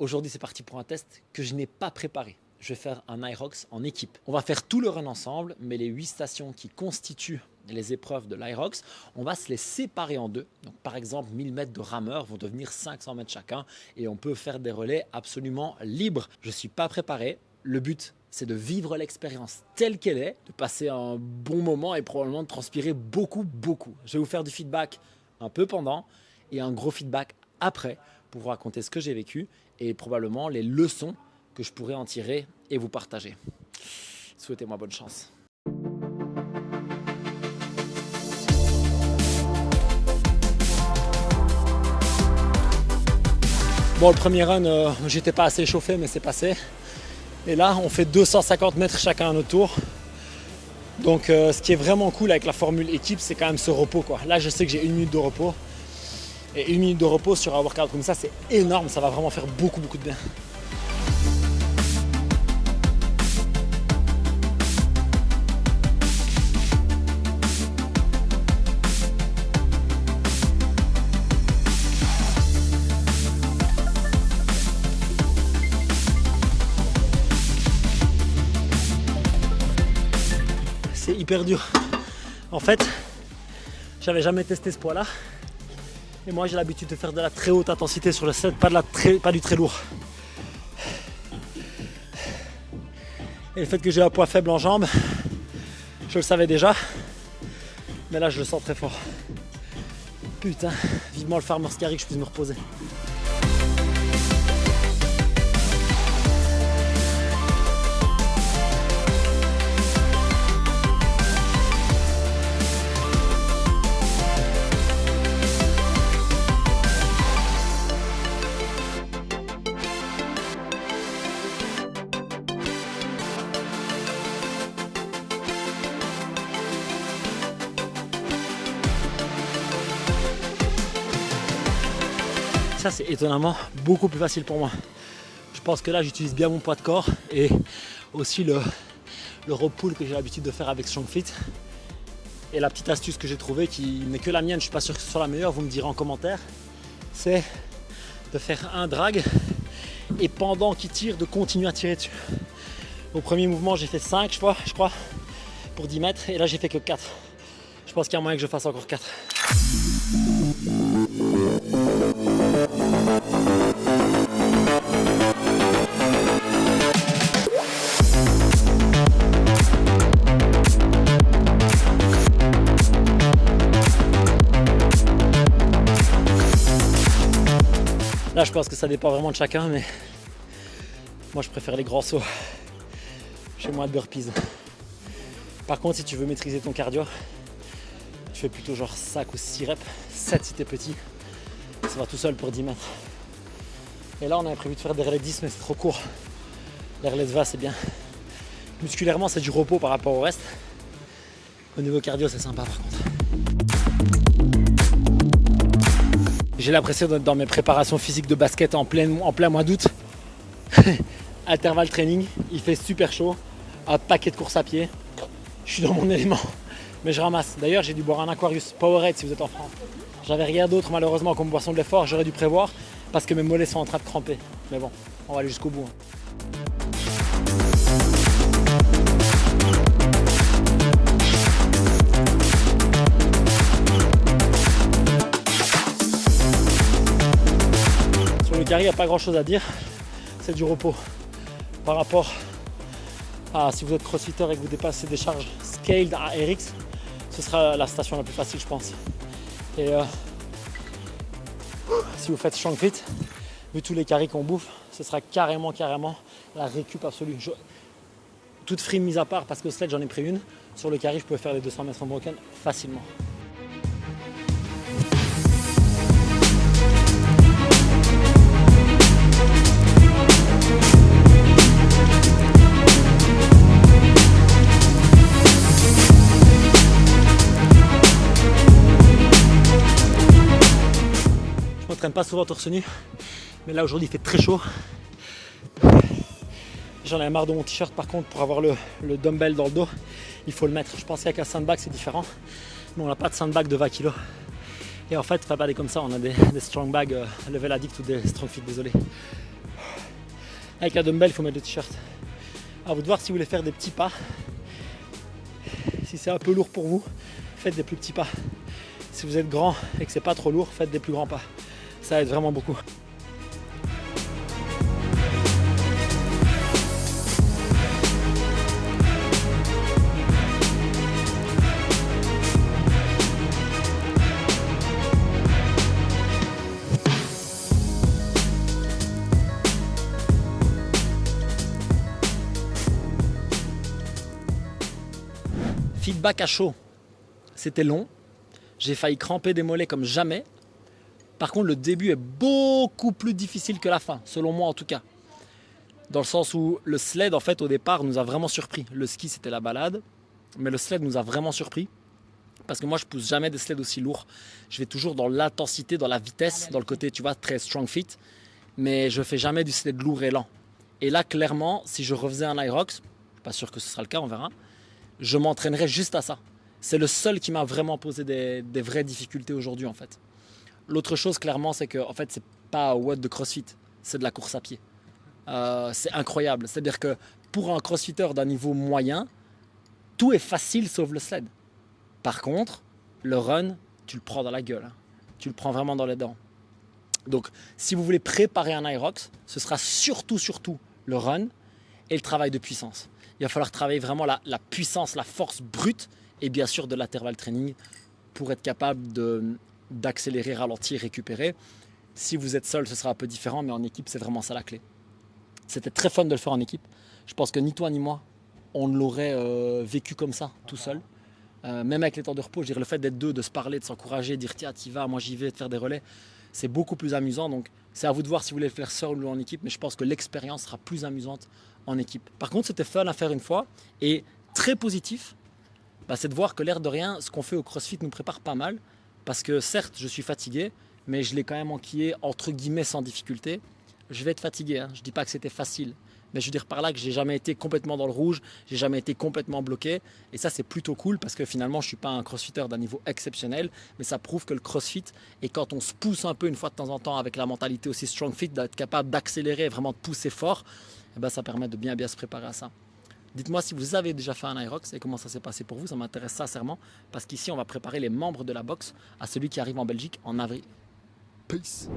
Aujourd'hui, c'est parti pour un test que je n'ai pas préparé. Je vais faire un Irox en équipe. On va faire tout le run ensemble, mais les 8 stations qui constituent les épreuves de l'Irox, on va se les séparer en deux. Donc, par exemple, 1000 mètres de rameur vont devenir 500 mètres chacun et on peut faire des relais absolument libres. Je ne suis pas préparé. Le but, c'est de vivre l'expérience telle qu'elle est, de passer un bon moment et probablement de transpirer beaucoup. Je vais vous faire du feedback un peu pendant et un gros feedback après pour vous raconter ce que j'ai vécu et probablement les leçons que je pourrais en tirer et vous partager. Souhaitez-moi bonne chance. Bon, le premier run, j'étais pas assez chauffé, mais c'est passé. Et là, on fait 250 mètres chacun à notre tour. Donc, ce qui est vraiment cool avec la formule équipe, c'est quand même ce repos, quoi. Là, je sais que j'ai 1 minute de repos. Et 1 minute de repos sur un workout comme ça, c'est énorme. Ça va vraiment faire beaucoup de bien. C'est hyper dur. En fait, j'avais jamais testé ce poids-là. Et moi, j'ai l'habitude de faire de la très haute intensité sur le set, pas du très lourd. Et le fait que j'ai un poids faible en jambes, je le savais déjà. Mais là, je le sens très fort. Putain, vivement le Farmer's Carry que je puisse me reposer. Ça, c'est étonnamment beaucoup plus facile pour moi. Je pense que là, j'utilise bien mon poids de corps et aussi le rope pull que j'ai l'habitude de faire avec StrongFit. Et la petite astuce que j'ai trouvée, qui n'est que la mienne, je ne suis pas sûr que ce soit la meilleure, vous me direz en commentaire, c'est de faire un drag et pendant qu'il tire, de continuer à tirer dessus. Au premier mouvement, j'ai fait 5 fois, je crois, pour 10 mètres et là, j'ai fait que 4. Je pense qu'il y a moyen que je fasse encore 4. Là, je pense que ça dépend vraiment de chacun, mais moi, je préfère les grands sauts. J'ai moins de burpees. Par contre, si tu veux maîtriser ton cardio, tu fais plutôt genre 5 ou 6 reps, 7 si t'es petit. Ça va tout seul pour 10 mètres. Et là, on avait prévu de faire des relais 10, mais c'est trop court. Les relais de 20, c'est bien. Musculairement, c'est du repos par rapport au reste. Au niveau cardio, c'est sympa par contre. J'ai l'impression d'être dans mes préparations physiques de basket en plein mois d'août. Intervalle training, il fait super chaud. Un paquet de courses à pied. Je suis dans mon élément, mais je ramasse. D'ailleurs, j'ai dû boire un Aquarius Powerade si vous êtes en France. J'avais rien d'autre malheureusement comme boisson de l'effort, j'aurais dû prévoir parce que mes mollets sont en train de cramper. Mais bon, on va aller jusqu'au bout. Sur le carry, il n'y a pas grand chose à dire. C'est du repos. Par rapport à si vous êtes crossfitter et que vous dépassez des charges scaled à RX, ce sera la station la plus facile, je pense. Et si vous faites StrongFit, vu tous les carrés qu'on bouffe, ce sera carrément la récup absolue. Toute frime mise à part, parce que sled j'en ai pris une, sur le carry je pouvais faire les 200 mètres en broken facilement. Je m'entraîne pas souvent torse nu, mais là aujourd'hui il fait très chaud. J'en ai marre de mon t-shirt par contre. Pour avoir le dumbbell dans le dos, il faut le mettre. Je pensais qu'à sandbag c'est différent, mais on n'a pas de sandbag de 20 kg. Et en fait, pas des comme ça, on a des strong bags level addict ou des strong fit, désolé. Avec la dumbbell, il faut mettre le t-shirt. À vous de voir si vous voulez faire des petits pas. Si c'est un peu lourd pour vous, faites des plus petits pas. Si vous êtes grand et que c'est pas trop lourd, faites des plus grands pas. Ça aide vraiment beaucoup. Feedback à chaud, c'était long, j'ai failli cramper des mollets comme jamais. Par contre, le début est beaucoup plus difficile que la fin, selon moi en tout cas. Dans le sens où le sled, en fait, au départ, nous a vraiment surpris. Le ski, c'était la balade, mais le sled nous a vraiment surpris. Parce que moi, je pousse jamais des sleds aussi lourds. Je vais toujours dans l'intensité, dans la vitesse, dans le côté, tu vois, très strong fit. Mais je fais jamais du sled lourd et lent. Et là, clairement, si je refaisais un Hyrox, je suis pas sûr que ce sera le cas, on verra. Je m'entraînerai juste à ça. C'est le seul qui m'a vraiment posé des vraies difficultés aujourd'hui en fait. L'autre chose clairement c'est que en fait c'est pas what de CrossFit, c'est de la course à pied. C'est incroyable. C'est-à-dire que pour un crossfitter d'un niveau moyen, tout est facile sauf le sled. Par contre, le run, tu le prends dans la gueule. Hein. Tu le prends vraiment dans les dents. Donc si vous voulez préparer un Hyrox, ce sera surtout le run et le travail de puissance. Il va falloir travailler vraiment la puissance, la force brute et bien sûr de l'intervalle training pour être capable d'accélérer, ralentir, récupérer. Si vous êtes seul, ce sera un peu différent, mais en équipe, c'est vraiment ça la clé. C'était très fun de le faire en équipe. Je pense que ni toi ni moi, on l'aurait vécu comme ça, tout seul. Même avec les temps de repos, je veux dire, le fait d'être deux, de se parler, de s'encourager, de dire tiens, t'y vas, moi j'y vais, de faire des relais, c'est beaucoup plus amusant. Donc c'est à vous de voir si vous voulez le faire seul ou en équipe, mais je pense que l'expérience sera plus amusante en équipe. Par contre, c'était fun à faire une fois et très positif, c'est de voir que l'air de rien, ce qu'on fait au CrossFit nous prépare pas mal parce que certes, je suis fatigué, mais je l'ai quand même enquillé entre guillemets sans difficulté. Je vais être fatigué, hein. Je ne dis pas que c'était facile, mais je veux dire par là que j'ai jamais été complètement dans le rouge, j'ai jamais été complètement bloqué et ça c'est plutôt cool parce que finalement je ne suis pas un crossfitter d'un niveau exceptionnel, mais ça prouve que le crossfit et quand on se pousse un peu une fois de temps en temps avec la mentalité aussi strong fit, d'être capable d'accélérer, vraiment de pousser fort, ça permet de bien se préparer à ça. Dites-moi si vous avez déjà fait un Hyrox et comment ça s'est passé pour vous, ça m'intéresse sincèrement parce qu'ici on va préparer les membres de la boxe à celui qui arrive en Belgique en avril. Peace.